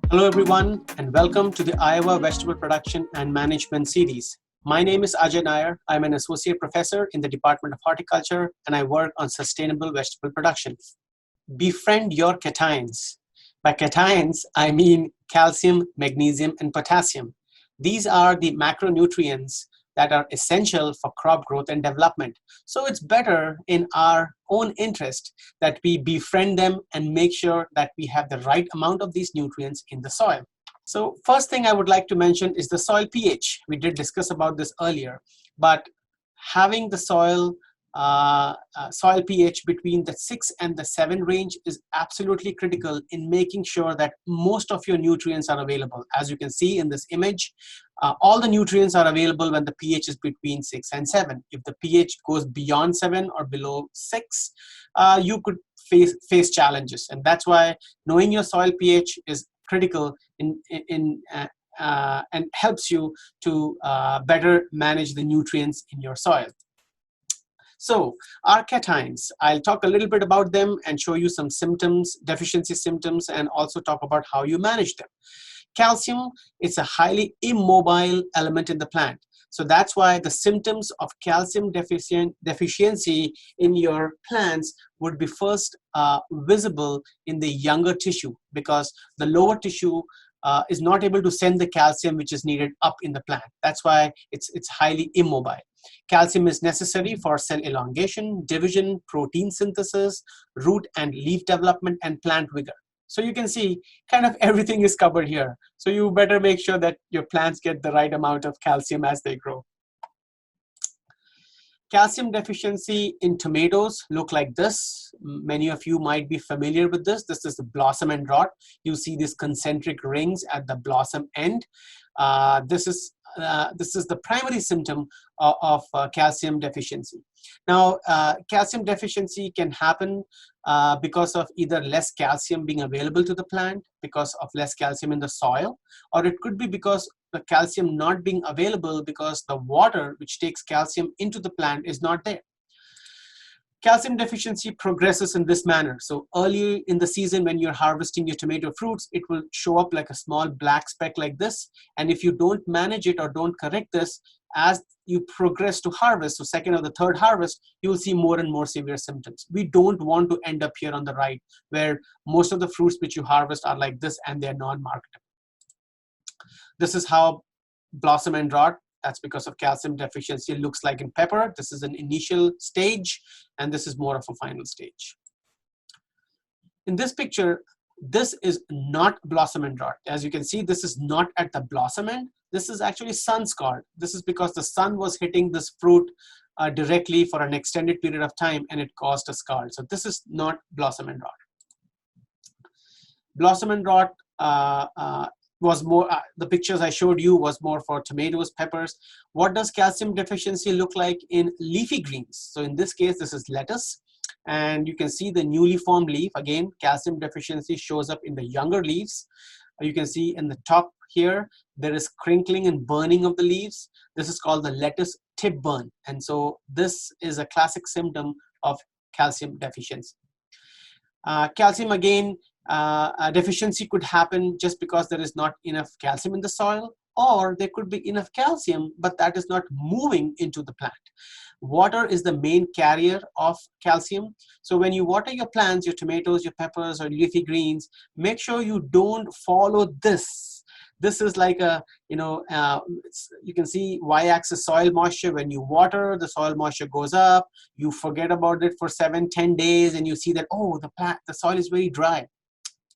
Hello, everyone, and welcome to the Iowa Vegetable Production and Management series. My name is Ajay Nair. I'm an associate professor in the Department of Horticulture, and I work on sustainable vegetable production. Befriend your cations. By cations, I mean calcium, magnesium, and potassium. These are the macronutrients that are essential for crop growth and development. So it's better in our own interest that we befriend them and make sure that we have the right amount of these nutrients in the soil. So first thing I would like to mention is the soil pH. We did discuss about this earlier, but having the soil pH between the 6 and the 7 range is absolutely critical in making sure that most of your nutrients are available. As you can see in this image, all the nutrients are available when the pH is between 6 and 7. If the pH goes beyond 7 or below 6, you could face challenges, and that's why knowing your soil pH is critical and helps you to better manage the nutrients in your soil. So our cations, I'll talk a little bit about them and show you some symptoms, deficiency symptoms, and also talk about how you manage them. Calcium is a highly immobile element in the plant. So that's why the symptoms of calcium deficiency in your plants would be first visible in the younger tissue, because the lower tissue is not able to send the calcium which is needed up in the plant. That's why it's highly immobile. Calcium is necessary for cell elongation, division, protein synthesis, root and leaf development, and plant vigor. So you can see kind of everything is covered here. So you better make sure that your plants get the right amount of calcium as they grow. Calcium deficiency in tomatoes look like this. Many of you might be familiar with this. This is the blossom and rot. You see these concentric rings at the blossom end. This is the primary symptom of calcium deficiency. Now, calcium deficiency can happen because of either less calcium being available to the plant, because of less calcium in the soil, or it could be because the calcium not being available because the water which takes calcium into the plant is not there. Calcium deficiency progresses in this manner. So early in the season when you're harvesting your tomato fruits, it will show up like a small black speck like this. And if you don't manage it or don't correct this, as you progress to harvest, so second or the third harvest, you will see more and more severe symptoms. We don't want to end up here on the right, where most of the fruits which you harvest are like this and they're non-marketable. This is how blossom and rot, that's because of calcium deficiency, looks like in pepper. This is an initial stage, and this is more of a final stage. In this picture, this is not blossom and rot. As you can see, this is not at the blossom end. This is actually sun scarred. This is because the sun was hitting this fruit directly for an extended period of time, and it caused a scar. So this is not blossom and rot. Blossom and rot was more, the pictures I showed you was more for tomatoes, peppers. What does calcium deficiency look like in leafy greens? So in this case, this is lettuce. And you can see the newly formed leaf. Again, calcium deficiency shows up in the younger leaves. You can see in the top here, there is crinkling and burning of the leaves. This is called the lettuce tip burn. And so this is a classic symptom of calcium deficiency. Calcium again, deficiency could happen just because there is not enough calcium in the soil, or there could be enough calcium, but that is not moving into the plant. Water is the main carrier of calcium. So when you water your plants, your tomatoes, your peppers, or leafy greens, make sure you don't follow this. This is like a, you can see y-axis soil moisture. When you water, the soil moisture goes up. You forget about it for 7-10 days, and you see that, oh, the soil is very dry.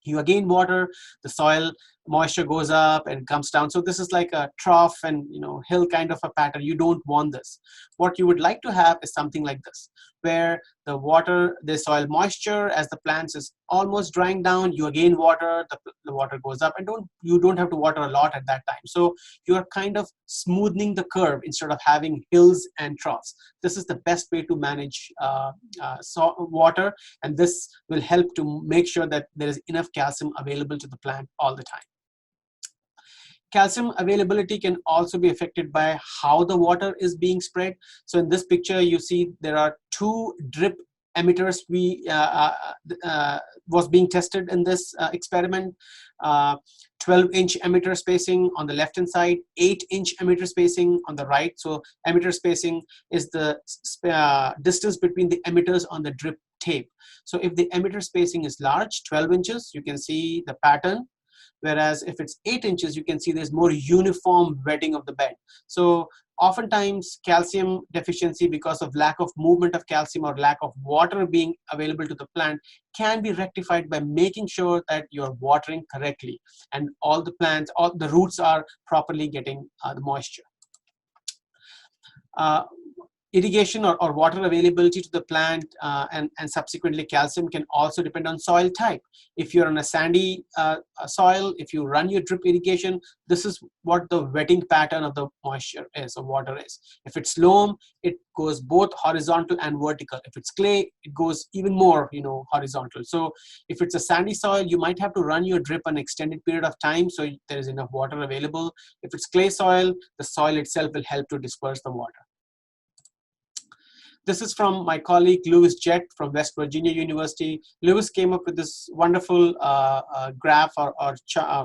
You again water, the soil moisture goes up and comes down. So this is like a trough and hill kind of a pattern. You don't want this. What you would like to have is something like this, where the soil moisture as the plants is almost drying down, you again water, the water goes up, and you don't have to water a lot at that time. So you're kind of smoothing the curve instead of having hills and troughs. This is the best way to manage water, and this will help to make sure that there is enough calcium available to the plant all the time. Calcium availability can also be affected by how the water is being spread. So in this picture, you see there are 2 drip emitters was being tested in this experiment. 12-inch emitter spacing on the left hand side, 8-inch emitter spacing on the right. So emitter spacing is the distance between the emitters on the drip tape. So if the emitter spacing is large, 12 inches, you can see the pattern. Whereas if it's 8 inches, you can see there's more uniform wetting of the bed. So oftentimes calcium deficiency, because of lack of movement of calcium or lack of water being available to the plant, can be rectified by making sure that you're watering correctly and all the plants, all the roots are properly getting the moisture. Irrigation or water availability to the plant and subsequently calcium can also depend on soil type. If you're on a sandy soil, if you run your drip irrigation, this is what the wetting pattern of the moisture is, or water is. If it's loam, it goes both horizontal and vertical. If it's clay, it goes even more, horizontal. So if it's a sandy soil, you might have to run your drip an extended period of time so there is enough water available. If it's clay soil, the soil itself will help to disperse the water. This is from my colleague Lewis Jett from West Virginia University. Lewis came up with this wonderful graph or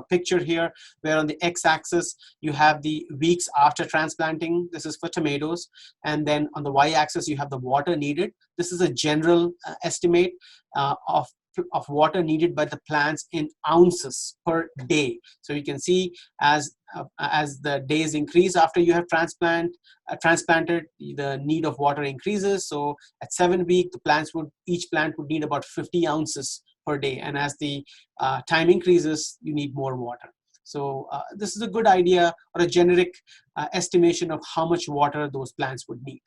picture here, where on the x-axis you have the weeks after transplanting. This is for tomatoes. And then on the y-axis you have the water needed. This is a general estimate of water needed by the plants in ounces per day. So you can see as the days increase after you have transplanted, the need of water increases. So at 7 weeks, each plant would need about 50 ounces per day. And as the time increases, you need more water. So this is a good idea or a generic estimation of how much water those plants would need.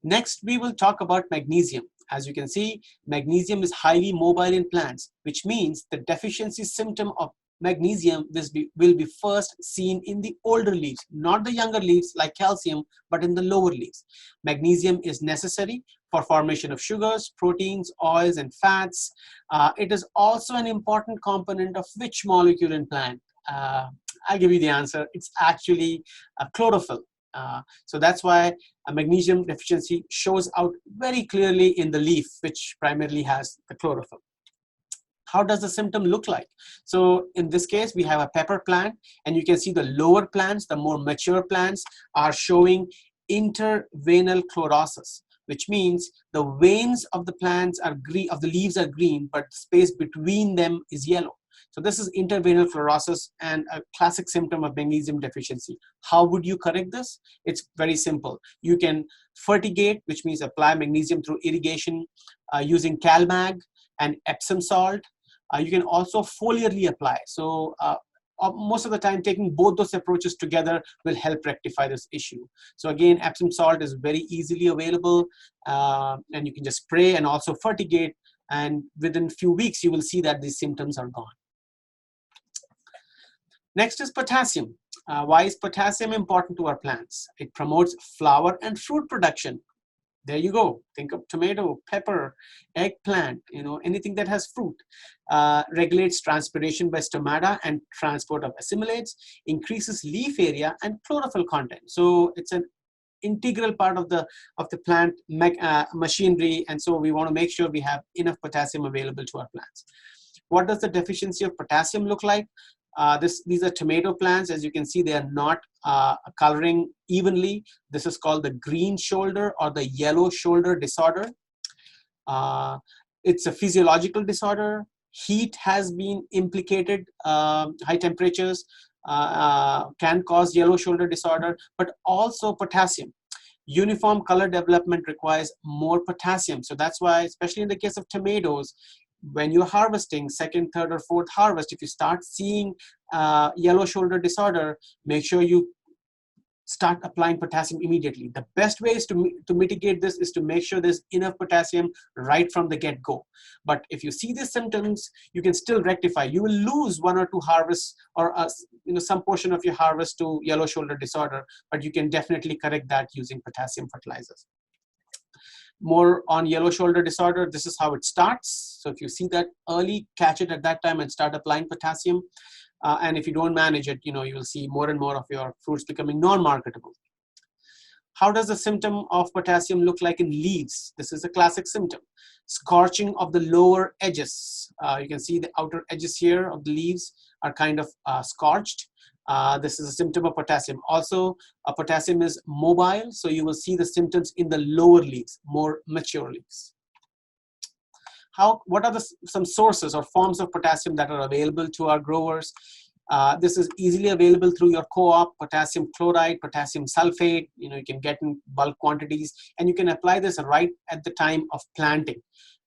Next, we will talk about magnesium. As you can see, magnesium is highly mobile in plants, which means the deficiency symptom of magnesium will be first seen in the older leaves, not the younger leaves like calcium, but in the lower leaves. Magnesium is necessary for formation of sugars, proteins, oils, and fats. It is also an important component of which molecule in plant? I'll give you the answer. It's actually chlorophyll. So that's why a magnesium deficiency shows out very clearly in the leaf, which primarily has the chlorophyll. How does the symptom look like? So in this case, we have a pepper plant, and you can see the lower plants, the more mature plants, are showing interveinal chlorosis, which means the veins of the plants are green, of the leaves are green, but the space between them is yellow. So this is interveinal chlorosis and a classic symptom of magnesium deficiency. How would you correct this? It's very simple. You can fertigate, which means apply magnesium through irrigation using CalMag and Epsom salt. You can also foliarly apply. So most of the time, taking both those approaches together will help rectify this issue. So again, Epsom salt is very easily available, and you can just spray and also fertigate, and within a few weeks, you will see that these symptoms are gone. Next is potassium. Why is potassium important to our plants? It promotes flower and fruit production. There you go. Think of tomato, pepper, eggplant, anything that has fruit. Regulates transpiration by stomata and transport of assimilates, increases leaf area and chlorophyll content. So it's an integral part of the plant machinery, and so we want to make sure we have enough potassium available to our plants. What does the deficiency of potassium look like? These are tomato plants. As you can see, they are not coloring evenly. This is called the green shoulder or the yellow shoulder disorder. It's a physiological disorder. Heat has been implicated. High temperatures can cause yellow shoulder disorder, but also potassium. Uniform color development requires more potassium. So that's why, especially in the case of tomatoes, when you're harvesting second, third, or fourth harvest, if you start seeing yellow shoulder disorder, make sure you start applying potassium immediately. The best way is to mitigate this is to make sure there's enough potassium right from the get-go. But if you see these symptoms, you can still rectify. You will lose 1 or 2 harvests or some portion of your harvest to yellow shoulder disorder, but you can definitely correct that using potassium fertilizers. More on yellow shoulder disorder, this is how it starts. So if you see that early, catch it at that time and start applying potassium. And if you don't manage it, you will see more and more of your fruits becoming non-marketable. How does the symptom of potassium look like in leaves? This is a classic symptom. Scorching of the lower edges. You can see the outer edges here of the leaves are kind of scorched. This is a symptom of potassium. Also, potassium is mobile, so you will see the symptoms in the lower leaves, more mature leaves. What are some sources or forms of potassium that are available to our growers? This is easily available through your co-op: potassium chloride, potassium sulfate. You can get in bulk quantities, and you can apply this right at the time of planting.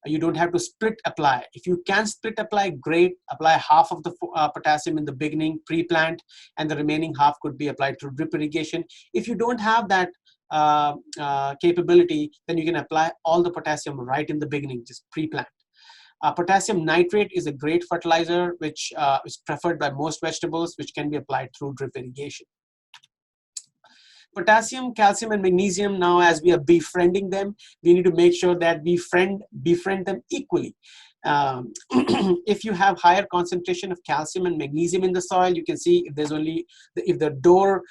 You don't have to split apply. If you can split apply, great. Apply half of the potassium in the beginning, pre-plant, and the remaining half could be applied through drip irrigation. If you don't have that capability, then you can apply all the potassium right in the beginning, just pre-plant. Potassium nitrate is a great fertilizer, which is preferred by most vegetables, which can be applied through drip irrigation. Potassium, calcium, and magnesium, now as we are befriending them, we need to make sure that we befriend them equally. If you have higher concentration of calcium and magnesium in the soil, you can see if there's only, if the door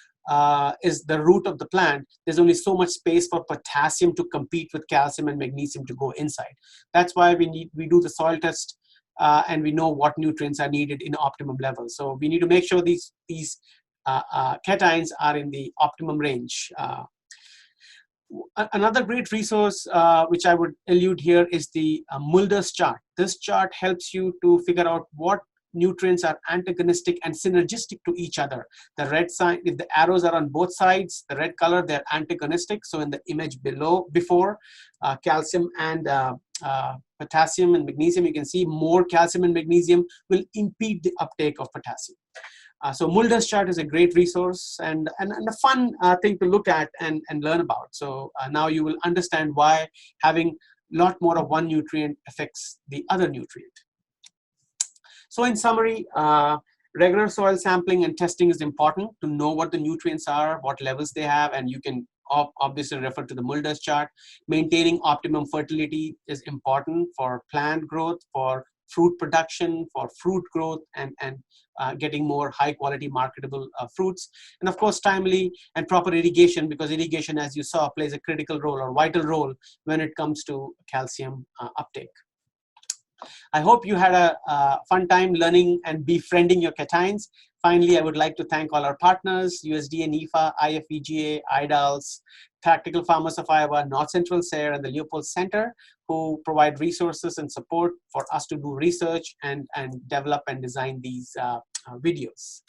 is the root of the plant, there's only so much space for potassium to compete with calcium and magnesium to go inside. That's why we do the soil test and we know what nutrients are needed in optimum levels. So we need to make sure these cations are in the optimum range. Another great resource which I would allude here is the Mulders Chart. This chart helps you to figure out what nutrients are antagonistic and synergistic to each other. The red sign, if the arrows are on both sides, the red color, they're antagonistic. So in the image before, calcium and potassium and magnesium, you can see more calcium and magnesium will impede the uptake of potassium. So Mulders Chart is a great resource and a fun thing to look at and learn about. So now you will understand why having a lot more of one nutrient affects the other nutrient. So in summary, regular soil sampling and testing is important to know what the nutrients are, what levels they have, and you can obviously refer to the Mulders Chart. Maintaining optimum fertility is important for plant growth, for fruit production, for fruit growth, and getting more high quality marketable fruits. And of course, timely and proper irrigation, because irrigation, as you saw, plays a critical role or vital role when it comes to calcium uptake. I hope you had a fun time learning and befriending your cations. Finally, I would like to thank all our partners, USDA, NIFA, IFVGA, IDALS, Practical Farmers of Iowa, North Central SARE, and the Leopold Center, who provide resources and support for us to do research and develop and design these videos.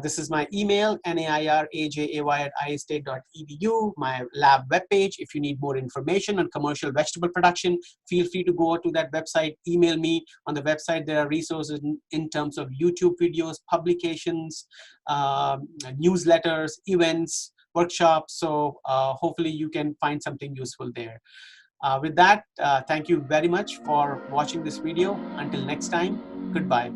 This is my email, nairajay@iastate.edu, my lab webpage. If you need more information on commercial vegetable production, feel free to go to that website, email me. On the website, there are resources in terms of YouTube videos, publications, newsletters, events, workshops. So hopefully you can find something useful there. With that, thank you very much for watching this video. Until next time, goodbye.